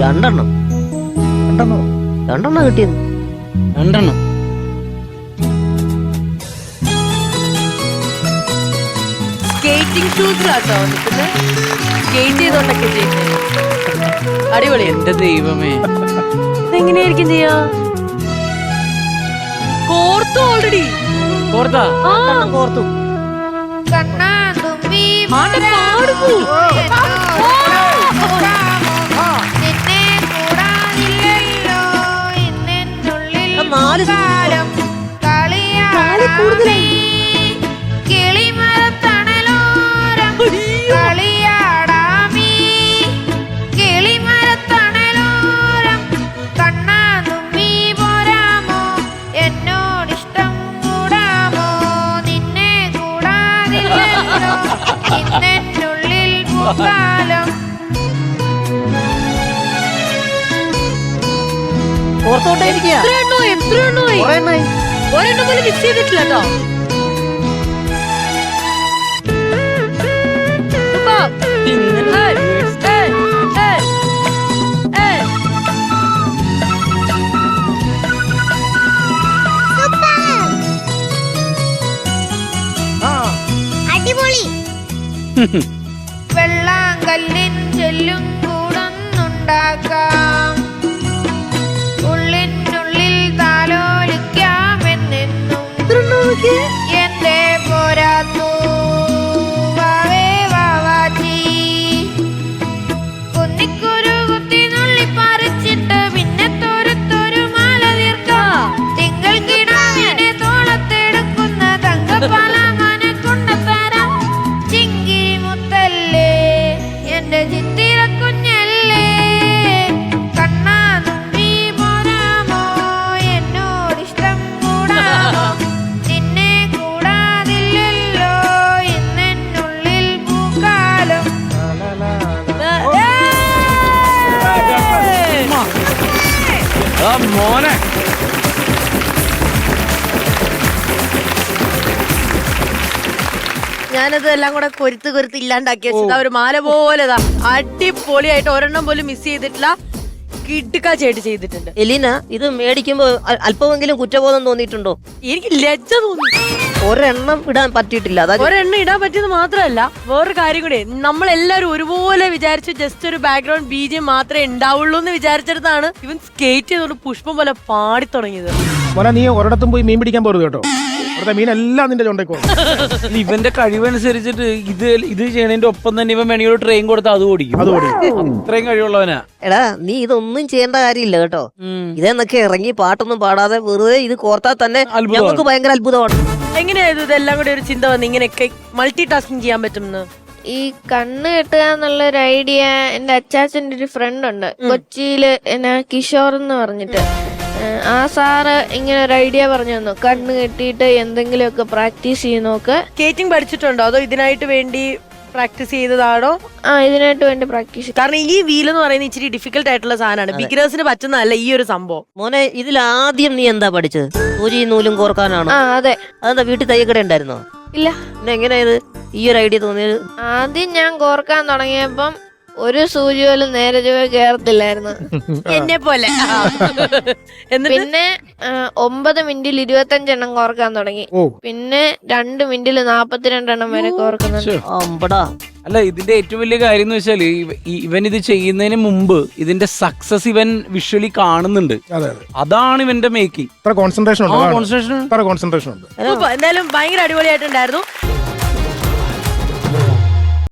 രണ്ടെണ്ണം കിട്ടിയത്. രണ്ടെണ്ണം. സ്കേറ്റിംഗ് ഷൂസിലാട്ടോ നിൽക്കുന്നത്. സ്കേറ്റ് ചെയ്തോണ്ടൊക്കെ ചെയ്യുന്നത്. അടിപൊളി. എന്റെ ദൈവമേ, എങ്ങനെയായിരിക്കും ചെയ്യാ? കോർത്തു ഓൾറെഡി. കോർത്താ? കോർത്തു. ഒരെണ്ണം പോലും മിസ് ചെയ്തിട്ടില്ല കേട്ടോ. അടിപൊളി. വെള്ളാങ്കല്ലിൻ ചെല്ലും കൂടൊന്നുണ്ടാക്കാം, ഉള്ളിനുള്ളിൽ താലോലിക്കാമെന്നെന്നും എന്റെ പോരാത്തു വാവേ വാവാച്ചി. കുന്നിക്കുരു കുത്തി നുള്ളി പറിച്ചിട്ട് പിന്നെ തോരത്തൊരു മാല തീർക്കാം. തിങ്കൾ കിടാവിനെ തോളത്തെടുക്കുന്ന തങ്കപ്പാല മനെ കൊണ്ടത്തരാം. ചിങ്കി മുത്തല്ലേ എന്റെ ചിത്തിര കുഞ്ഞല്ലേ, കണ്ണാ തുമ്പി പോരാമോ എന്നോടിഷ്ടം കൂടാമോ, നിന്നെ കൂടാതില്ലല്ലോ ഇന്നെന്നുള്ളിൽ പൂക്കാലം. മോനെ, ഞാനത് എല്ലാം കൂടെ കൊരുത്ത് ഇല്ലാണ്ടാക്കി വെച്ചതാ. ഒരു മാല പോലെതാ അടിപൊളിയായിട്ട് ഒരെണ്ണം പോലും മിസ് ചെയ്തിട്ടില്ല. കിടുക്കാച്ചായിട്ട് ചെയ്തിട്ടുണ്ട്. എലീന, ഇത് മേടിക്കുമ്പോ അല്പമെങ്കിലും കുറ്റബോധം തോന്നിയിട്ടുണ്ടോ? എനിക്ക് ലജ്ജ തോന്നി. ഒരെണ്ണം ഇടാൻ പറ്റിയിട്ടില്ല. ഒരെണ്ണം ഇടാൻ പറ്റിയത് മാത്രമല്ല, വേറൊരു കാര്യം കൂടെ, നമ്മളെല്ലാരും ഒരുപോലെ വിചാരിച്ചു ജസ്റ്റ് ഒരു ബാക്ക്ഗ്രൗണ്ട് ബീജിയം മാത്രമേ ഉണ്ടാവുള്ളൂ എന്ന് വിചാരിച്ചെടുത്താണ് ഇവൻ സ്കേറ്റ് ചെയ്തോണ്ട് പുഷ്പം പോലെ പാടി തുടങ്ങിയത്. നീ ഒരിടത്തും പോയി മീൻ പിടിക്കാൻ പോരുത് കേട്ടോ. അവിടുത്തെ മീനെല്ലാം നിന്റെ ചുണ്ടേക്കോ. ഇവന്റെ കഴിവനുസരിച്ചിട്ട് ഇത് ചെയ്യണതിന്റെ ഒപ്പം തന്നെ ഇവൻ വേണമെങ്കിൽ ഒരു ട്രെയിൻ കൊടുത്താൽ അത് ഓടിക്കും. അത്രയും കഴിവുള്ളവനാ. എടാ, നീ ഇതൊന്നും ചെയ്യേണ്ട കാര്യമില്ല കേട്ടോ. ഇതെന്നൊക്കെ ഇറങ്ങി പാട്ടൊന്നും പാടാതെ വെറുതെ ഇത് കോർത്താൽ തന്നെ ഞങ്ങൾക്ക് ഭയങ്കര അത്ഭുതമാണ്. എങ്ങനെയായിരുന്നു ഇതെല്ലാം കൂടെ ഒരു ചിന്ത വന്ന് ഇങ്ങനെയൊക്കെ മൾട്ടി ടാസ്കിങ് ചെയ്യാൻ പറ്റുമെന്ന്? ഈ കണ്ണ് കെട്ടുക എന്നുള്ള ഒരു ഐഡിയ എന്റെ അച്ചാച്ചന്റെ ഒരു ഫ്രണ്ട് ഉണ്ട് കൊച്ചിയില്, എന്നാ കിഷോർ എന്ന് പറഞ്ഞിട്ട്. ആ സാറ് ഇങ്ങനെ ഒരു ഐഡിയ പറഞ്ഞു തന്നു, കണ്ണ് കെട്ടിയിട്ട് എന്തെങ്കിലുമൊക്കെ പ്രാക്ടീസ് ചെയ്യുന്നൊക്കെ. സ്കേറ്റിംഗ് പഠിച്ചിട്ടുണ്ടോ അതോ ഇതിനായിട്ട് വേണ്ടി പ്രാക്ടീസ് ചെയ്തതാണോ? ഇതിനായിട്ട് വേണ്ടി പ്രാക്ടീസ്. കാരണം ഈ വീൽ എന്ന് പറയുന്നത് ഇച്ചിരി ഡിഫിക്കൽട്ട് ആയിട്ടുള്ള സാധനമാണ്. ബിഗിനേഴ്സിന് പറ്റുന്നതല്ല ഈ ഒരു സംഭവം. മോനെ, ഇതിൽ ആദ്യം നീ എന്താ പഠിച്ചത്? സൂചിയും നൂലും കോർക്കാനാണോ? അതെ. അതെന്താ വീട്ടിൽ തയ്യക്കട ഉണ്ടായിരുന്നോ? ഇല്ല. പിന്നെ എങ്ങനെയാ ഈ ഒരു ഐഡിയ തോന്നിയത്? ആദ്യം ഞാൻ കോർക്കാൻ തുടങ്ങിയപ്പം ഒരു സൂചി പോലും നേരെ ചൊവ്വേ കേറത്തില്ലായിരുന്നു, എന്നെ പോലെ. പിന്നെ 9 മിനിറ്റിൽ 25 എണ്ണം കോർക്കാൻ തുടങ്ങി. പിന്നെ 2 മിനിറ്റിൽ 42 എണ്ണം വരെ കോർക്കുന്നുണ്ട്. അല്ല, ഇതിന്റെ ഏറ്റവും വലിയ കാര്യം എന്ന് വെച്ചാല് ഇവൻ ഇത് ചെയ്യുന്നതിന് മുമ്പ് ഇതിന്റെ സക്സസ് ഇവൻ വിഷ്വലി കാണുന്നുണ്ട്. അതാണ് ഇവന്റെ മേക്കിംഗ്. കോൺസെൻട്രേഷൻ എന്തായാലും ഭയങ്കര അടിപൊളിയായിട്ടുണ്ടായിരുന്നു.